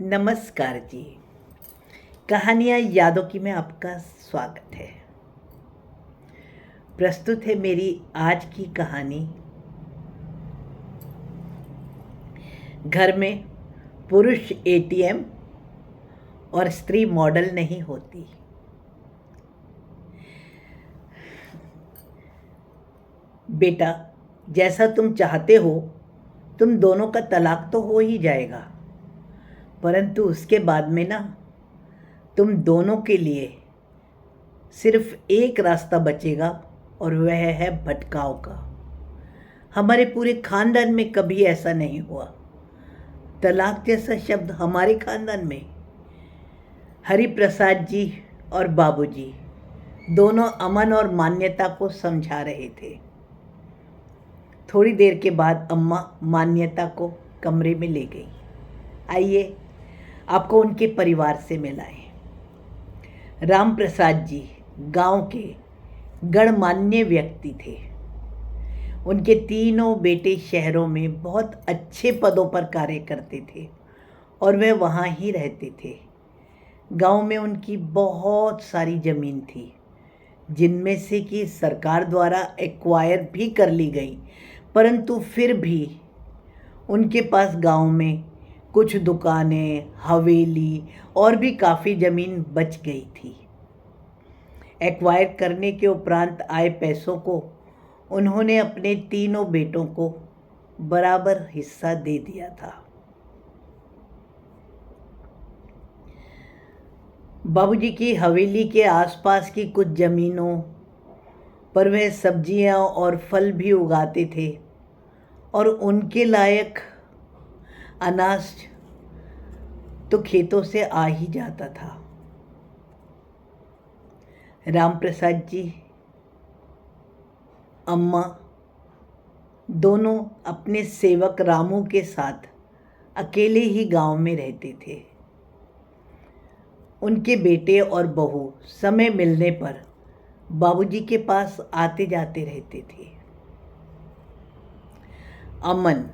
नमस्कार जी। कहानियाँ यादों की में आपका स्वागत है। प्रस्तुत है मेरी आज की कहानी। घर में पुरुष एटीएम और स्त्री मॉडल नहीं होती। बेटा, जैसा तुम चाहते हो तुम दोनों का तलाक तो हो ही जाएगा, परंतु उसके बाद में ना तुम दोनों के लिए सिर्फ एक रास्ता बचेगा और वह है भटकाव का। हमारे पूरे खानदान में कभी ऐसा नहीं हुआ। तलाक जैसा शब्द हमारे खानदान में हरि प्रसाद जी और बाबूजी दोनों अमन और मान्यता को समझा रहे थे। थोड़ी देर के बाद अम्मा मान्यता को कमरे में ले गई। आइए आपको उनके परिवार से मिलाएं। राम प्रसाद जी गांव के गणमान्य व्यक्ति थे। उनके तीनों बेटे शहरों में बहुत अच्छे पदों पर कार्य करते थे और वे वहाँ ही रहते थे। गांव में उनकी बहुत सारी ज़मीन थी, जिनमें से कि सरकार द्वारा एक्वायर भी कर ली गई, परंतु फिर भी उनके पास गांव में कुछ दुकानें, हवेली और भी काफ़ी ज़मीन बच गई थी। एक्वायर करने के उपरांत आए पैसों को उन्होंने अपने तीनों बेटों को बराबर हिस्सा दे दिया था। बाबूजी की हवेली के आसपास की कुछ ज़मीनों पर वह सब्जियां और फल भी उगाते थे और उनके लायक अनाज तो खेतों से आ ही जाता था। राम प्रसाद जी, अम्मा दोनों अपने सेवक रामू के साथ अकेले ही गांव में रहते थे। उनके बेटे और बहू समय मिलने पर बाबूजी के पास आते जाते रहते थे। अमन,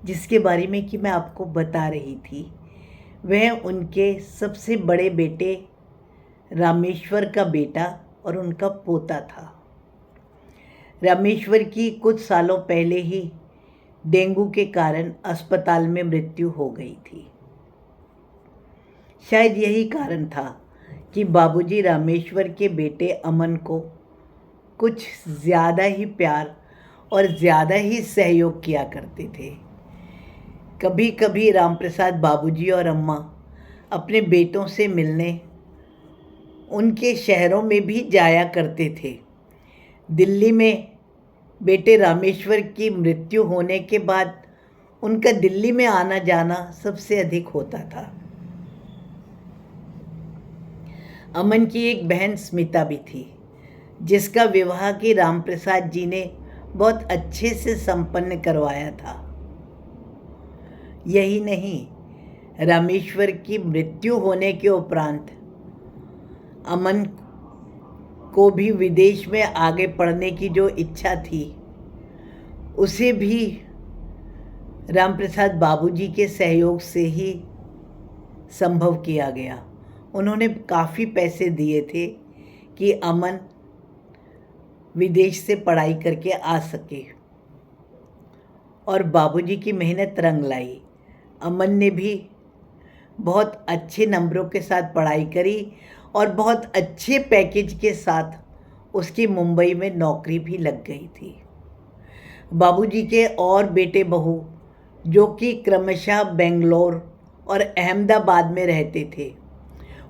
जिसके बारे में कि मैं आपको बता रही थी, वह उनके सबसे बड़े बेटे रामेश्वर का बेटा और उनका पोता था। रामेश्वर की कुछ सालों पहले ही डेंगू के कारण अस्पताल में मृत्यु हो गई थी। शायद यही कारण था कि बाबूजी रामेश्वर के बेटे अमन को कुछ ज़्यादा ही प्यार और ज़्यादा ही सहयोग किया करते थे। कभी कभी रामप्रसाद बाबूजी और अम्मा अपने बेटों से मिलने उनके शहरों में भी जाया करते थे। दिल्ली में बेटे रामेश्वर की मृत्यु होने के बाद उनका दिल्ली में आना जाना सबसे अधिक होता था। अमन की एक बहन स्मिता भी थी, जिसका विवाह की रामप्रसाद जी ने बहुत अच्छे से संपन्न करवाया था। यही नहीं, रामेश्वर की मृत्यु होने के उपरांत अमन को भी विदेश में आगे पढ़ने की जो इच्छा थी, उसे भी रामप्रसाद बाबूजी के सहयोग से ही संभव किया गया। उन्होंने काफ़ी पैसे दिए थे कि अमन विदेश से पढ़ाई करके आ सके और बाबूजी की मेहनत रंग लाई। अमन ने भी बहुत अच्छे नंबरों के साथ पढ़ाई करी और बहुत अच्छे पैकेज के साथ उसकी मुंबई में नौकरी भी लग गई थी। बाबूजी के और बेटे बहू, जो कि क्रमशः बेंगलोर और अहमदाबाद में रहते थे,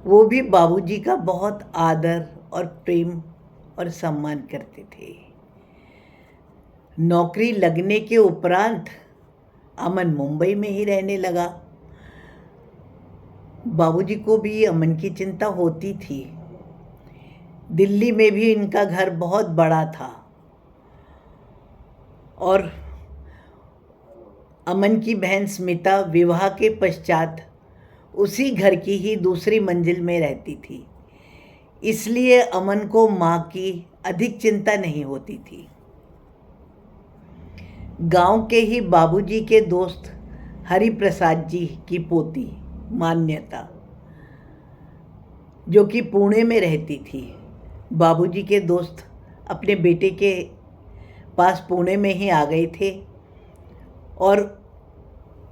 वो भी बाबूजी का बहुत आदर और प्रेम और सम्मान करते थे। नौकरी लगने के उपरांत अमन मुंबई में ही रहने लगा। बाबूजी को भी अमन की चिंता होती थी। दिल्ली में भी इनका घर बहुत बड़ा था और अमन की बहन स्मिता विवाह के पश्चात उसी घर की ही दूसरी मंजिल में रहती थी, इसलिए अमन को माँ की अधिक चिंता नहीं होती थी। गांव के ही बाबूजी के दोस्त हरि प्रसाद जी की पोती मान्यता, जो कि पुणे में रहती थी। बाबूजी के दोस्त अपने बेटे के पास पुणे में ही आ गए थे और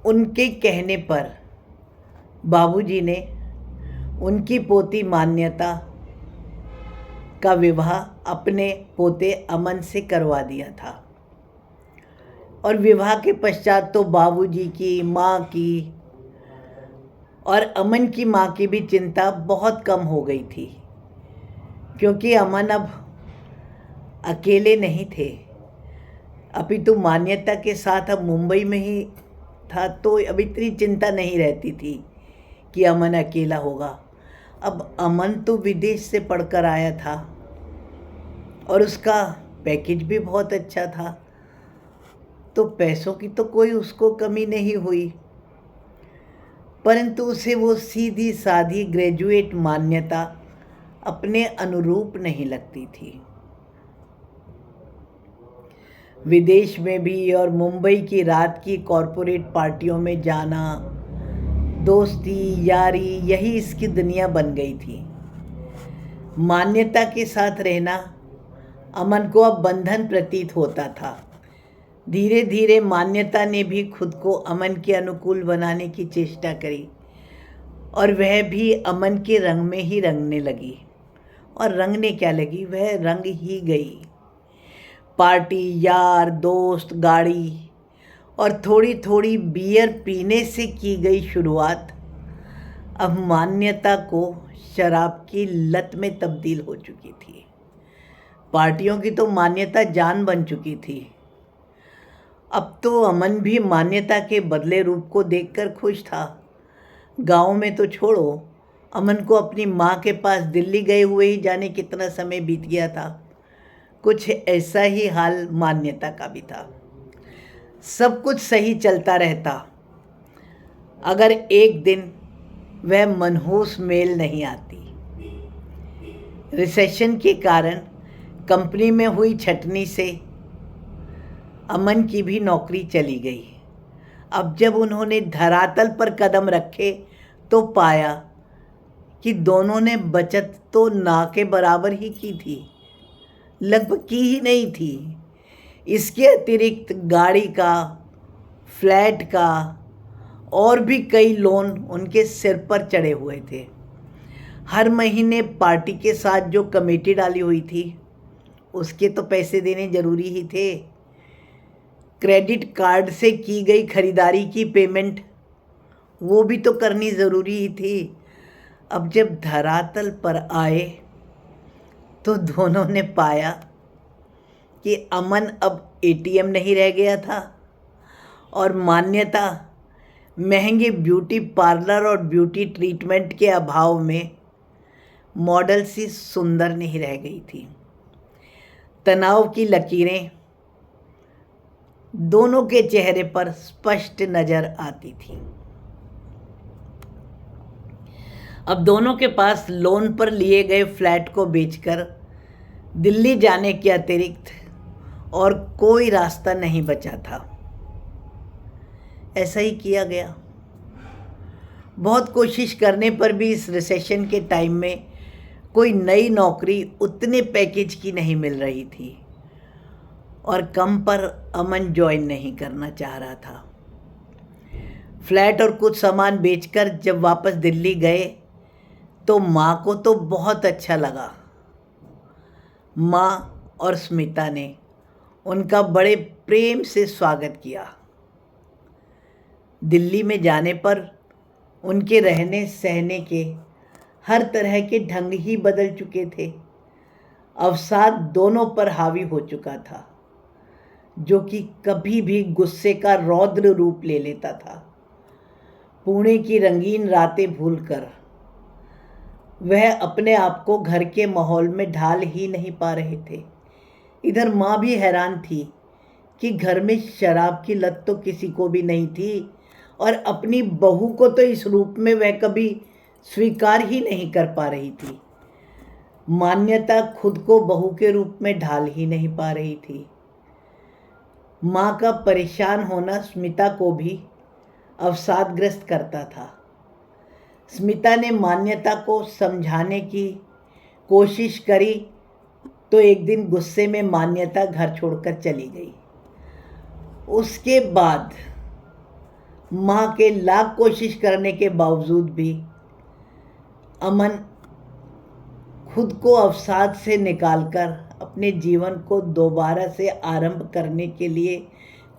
उनके कहने पर बाबूजी ने उनकी पोती मान्यता का विवाह अपने पोते अमन से करवा दिया था। और विवाह के पश्चात तो बाबूजी की, माँ की और अमन की माँ की भी चिंता बहुत कम हो गई थी, क्योंकि अमन अब अकेले नहीं थे। अपितु मान्यता के साथ अब मुंबई में ही था, तो अब इतनी चिंता नहीं रहती थी कि अमन अकेला होगा। अब अमन तो विदेश से पढ़कर आया था और उसका पैकेज भी बहुत अच्छा था, तो पैसों की तो कोई उसको कमी नहीं हुई। परंतु उसे वो सीधी सादी ग्रेजुएट मान्यता अपने अनुरूप नहीं लगती थी। विदेश में भी और मुंबई की रात की कॉरपोरेट पार्टियों में जाना, दोस्ती यारी, यही इसकी दुनिया बन गई थी। मान्यता के साथ रहना अमन को अब बंधन प्रतीत होता था। धीरे धीरे मान्यता ने भी खुद को अमन के अनुकूल बनाने की चेष्टा करी और वह भी अमन के रंग में ही रंगने लगी। और रंगने क्या लगी, वह रंग ही गई। पार्टी, यार, दोस्त, गाड़ी और थोड़ी थोड़ी बियर पीने से की गई शुरुआत अब मान्यता को शराब की लत में तब्दील हो चुकी थी। पार्टियों की तो मान्यता जान बन चुकी थी। अब तो अमन भी मान्यता के बदले रूप को देखकर खुश था। गांव में तो छोड़ो, अमन को अपनी माँ के पास दिल्ली गए हुए ही जाने कितना समय बीत गया था। कुछ ऐसा ही हाल मान्यता का भी था। सब कुछ सही चलता रहता अगर एक दिन वह मनहूस मेल नहीं आती। रिसेशन के कारण कंपनी में हुई छटनी से अमन की भी नौकरी चली गई। अब जब उन्होंने धरातल पर कदम रखे तो पाया कि दोनों ने बचत तो ना के बराबर ही की थी, लगभग की ही नहीं थी। इसके अतिरिक्त गाड़ी का, फ्लैट का और भी कई लोन उनके सिर पर चढ़े हुए थे। हर महीने पार्टी के साथ जो कमेटी डाली हुई थी उसके तो पैसे देने ज़रूरी ही थे। क्रेडिट कार्ड से की गई खरीदारी की पेमेंट वो भी तो करनी ज़रूरी ही थी। अब जब धरातल पर आए तो दोनों ने पाया कि अमन अब एटीएम नहीं रह गया था और मान्यता महंगे ब्यूटी पार्लर और ब्यूटी ट्रीटमेंट के अभाव में मॉडल सी सुंदर नहीं रह गई थी। तनाव की लकीरें दोनों के चेहरे पर स्पष्ट नजर आती थी। अब दोनों के पास लोन पर लिए गए फ्लैट को बेचकर दिल्ली जाने के अतिरिक्त और कोई रास्ता नहीं बचा था। ऐसा ही किया गया। बहुत कोशिश करने पर भी इस रिसेशन के टाइम में कोई नई नौकरी उतने पैकेज की नहीं मिल रही थी और कम पर अमन ज्वाइन नहीं करना चाह रहा था। फ्लैट और कुछ सामान बेचकर जब वापस दिल्ली गए तो माँ को तो बहुत अच्छा लगा। माँ और स्मिता ने उनका बड़े प्रेम से स्वागत किया। दिल्ली में जाने पर उनके रहने सहने के हर तरह के ढंग ही बदल चुके थे। अवसाद दोनों पर हावी हो चुका था, जो कि कभी भी गुस्से का रौद्र रूप ले लेता था। पुणे की रंगीन रातें भूलकर वह अपने आप को घर के माहौल में ढाल ही नहीं पा रहे थे। इधर माँ भी हैरान थी कि घर में शराब की लत तो किसी को भी नहीं थी और अपनी बहू को तो इस रूप में वह कभी स्वीकार ही नहीं कर पा रही थी। मान्यता खुद को बहू के रूप में ढाल ही नहीं पा रही थी। माँ का परेशान होना स्मिता को भी अवसादग्रस्त करता था। स्मिता ने मान्यता को समझाने की कोशिश करी तो एक दिन गुस्से में मान्यता घर छोड़कर चली गई। उसके बाद माँ के लाख कोशिश करने के बावजूद भी अमन खुद को अवसाद से निकालकर अपने जीवन को दोबारा से आरंभ करने के लिए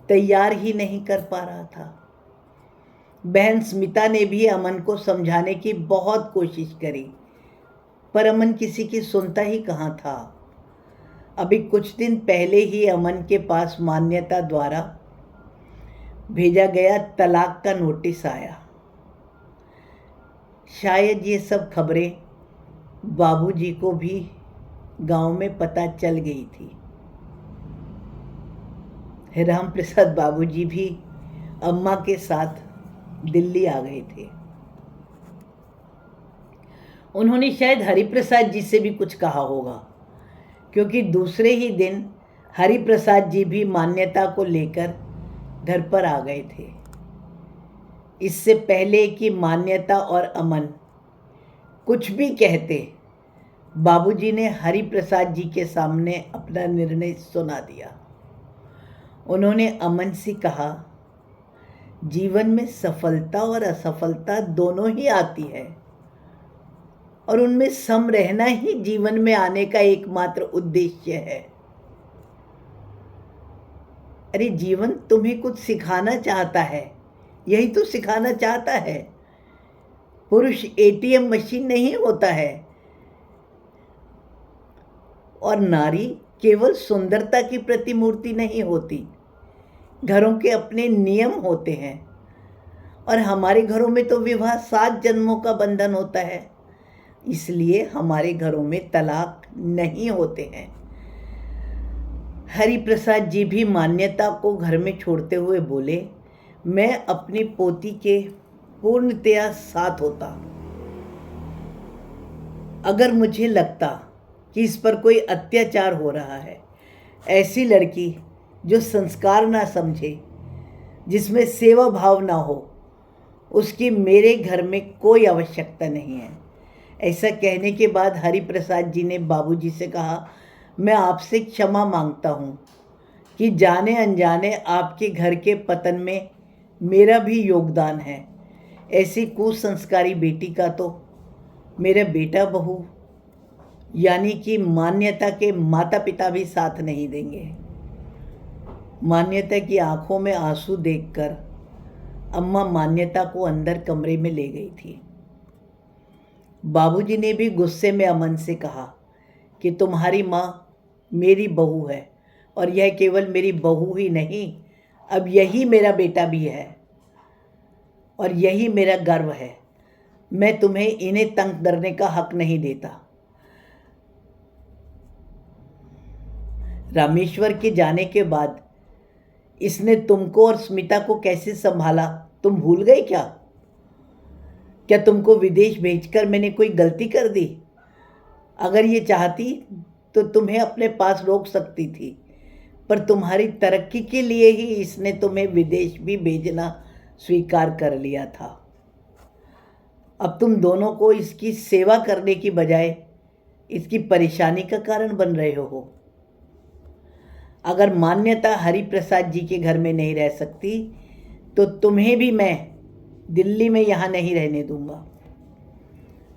तैयार ही नहीं कर पा रहा था। बहन स्मिता ने भी अमन को समझाने की बहुत कोशिश करी, पर अमन किसी की सुनता ही कहाँ था। अभी कुछ दिन पहले ही अमन के पास मान्यता द्वारा भेजा गया तलाक का नोटिस आया। शायद ये सब खबरें बाबूजी को भी गांव में पता चल गई थी। राम प्रसाद बाबूजी भी अम्मा के साथ दिल्ली आ गए थे। उन्होंने शायद हरिप्रसाद जी से भी कुछ कहा होगा, क्योंकि दूसरे ही दिन हरिप्रसाद जी भी मान्यता को लेकर घर पर आ गए थे। इससे पहले कि मान्यता और अमन कुछ भी कहते, बाबूजी ने हरिप्रसाद जी के सामने अपना निर्णय सुना दिया। उन्होंने अमन से कहा, जीवन में सफलता और असफलता दोनों ही आती है और उनमें सम रहना ही जीवन में आने का एकमात्र उद्देश्य है। अरे जीवन तुम्हें कुछ सिखाना चाहता है, यही तो सिखाना चाहता है। पुरुष एटीएम मशीन नहीं होता है और नारी केवल सुंदरता की प्रतिमूर्ति नहीं होती। घरों के अपने नियम होते हैं और हमारे घरों में तो विवाह 7 जन्मों का बंधन होता है, इसलिए हमारे घरों में तलाक नहीं होते हैं। हरिप्रसाद जी भी मान्यता को घर में छोड़ते हुए बोले, मैं अपनी पोती के पूर्णतया साथ होता। अगर मुझे लगता कि इस पर कोई अत्याचार हो रहा है, ऐसी लड़की जो संस्कार ना समझे, जिसमें सेवा भाव ना हो, उसकी मेरे घर में कोई आवश्यकता नहीं है। ऐसा कहने के बाद हरिप्रसाद जी ने बाबूजी से कहा, मैं आपसे क्षमा मांगता हूँ कि जाने अनजाने आपके घर के पतन में मेरा भी योगदान है। ऐसी कुसंस्कारी बेटी का तो मेरा बेटा बहू यानी कि मान्यता के माता पिता भी साथ नहीं देंगे। मान्यता की आंखों में आंसू देखकर अम्मा मान्यता को अंदर कमरे में ले गई थी। बाबूजी ने भी गुस्से में अमन से कहा कि तुम्हारी माँ मेरी बहू है और यह केवल मेरी बहू ही नहीं, अब यही मेरा बेटा भी है और यही मेरा गर्व है। मैं तुम्हें इन्हें तंग करने का हक नहीं देता। रामेश्वर के जाने के बाद इसने तुमको और स्मिता को कैसे संभाला, तुम भूल गए क्या? क्या तुमको विदेश भेजकर मैंने कोई गलती कर दी? अगर ये चाहती तो तुम्हें अपने पास रोक सकती थी, पर तुम्हारी तरक्की के लिए ही इसने तुम्हें विदेश भी भेजना स्वीकार कर लिया था। अब तुम दोनों को इसकी सेवा करने की बजाय इसकी परेशानी का कारण बन रहे हो। अगर मान्यता हरिप्रसाद जी के घर में नहीं रह सकती तो तुम्हें भी मैं दिल्ली में यहाँ नहीं रहने दूंगा।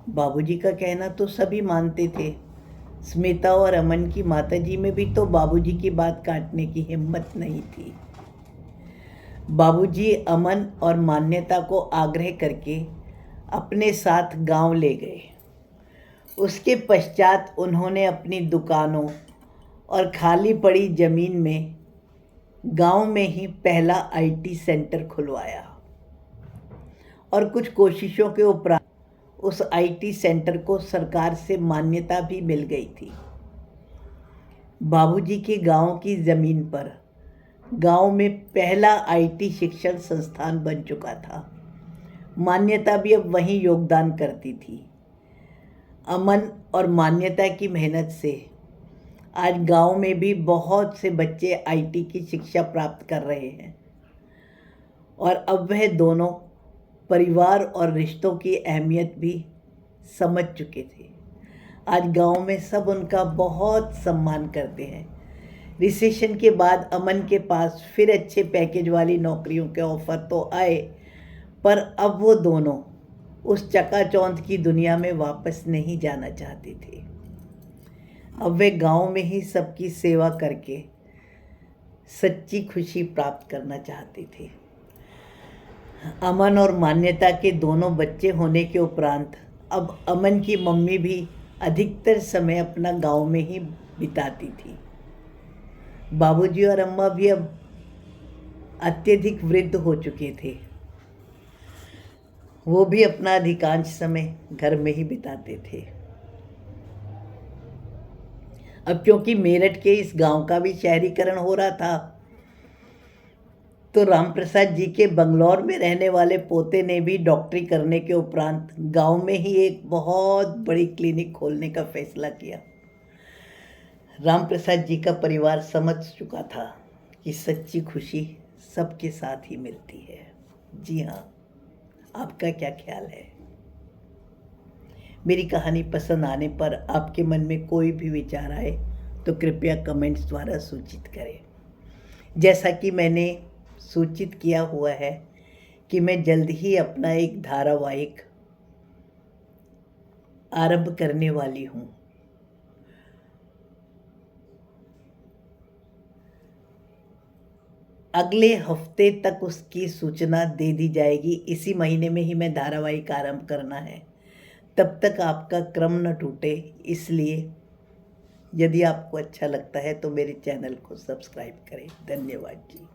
बाबूजी का कहना तो सभी मानते थे। स्मिता और अमन की माताजी में भी तो बाबूजी की बात काटने की हिम्मत नहीं थी। बाबूजी अमन और मान्यता को आग्रह करके अपने साथ गांव ले गए। उसके पश्चात उन्होंने अपनी दुकानों और खाली पड़ी ज़मीन में गांव में ही पहला आईटी सेंटर खुलवाया और कुछ कोशिशों के उपरांत उस आईटी सेंटर को सरकार से मान्यता भी मिल गई थी। बाबूजी के गांव की ज़मीन पर गांव में पहला आईटी शिक्षण संस्थान बन चुका था। मान्यता भी अब वहीं योगदान करती थी। अमन और मान्यता की मेहनत से आज गांव में भी बहुत से बच्चे आईटी की शिक्षा प्राप्त कर रहे हैं। और अब वह दोनों परिवार और रिश्तों की अहमियत भी समझ चुके थे। आज गांव में सब उनका बहुत सम्मान करते हैं। रिसेशन के बाद अमन के पास फिर अच्छे पैकेज वाली नौकरियों के ऑफर तो आए, पर अब वो दोनों उस चकाचौंध की दुनिया में वापस नहीं जाना चाहते थे। अब वे गांव में ही सबकी सेवा करके सच्ची खुशी प्राप्त करना चाहते थे। अमन और मान्यता के दोनों बच्चे होने के उपरांत अब अमन की मम्मी भी अधिकतर समय अपना गांव में ही बिताती थी। बाबूजी और अम्मा भी अब अत्यधिक वृद्ध हो चुके थे। वो भी अपना अधिकांश समय घर में ही बिताते थे। अब क्योंकि मेरठ के इस गांव का भी शहरीकरण हो रहा था, तो राम प्रसाद जी के बंगलौर में रहने वाले पोते ने भी डॉक्टरी करने के उपरांत गांव में ही एक बहुत बड़ी क्लिनिक खोलने का फैसला किया। राम प्रसाद जी का परिवार समझ चुका था कि सच्ची खुशी सबके साथ ही मिलती है। जी हाँ, आपका क्या ख्याल है? मेरी कहानी पसंद आने पर आपके मन में कोई भी विचार आए तो कृपया कमेंट्स द्वारा सूचित करें। जैसा कि मैंने सूचित किया हुआ है कि मैं जल्द ही अपना एक धारावाहिक आरंभ करने वाली हूँ। अगले हफ्ते तक उसकी सूचना दे दी जाएगी। इसी महीने में ही मैं धारावाहिक आरंभ करना है। तब तक आपका क्रम न टूटे, इसलिए यदि आपको अच्छा लगता है तो मेरे चैनल को सब्सक्राइब करें। धन्यवाद जी।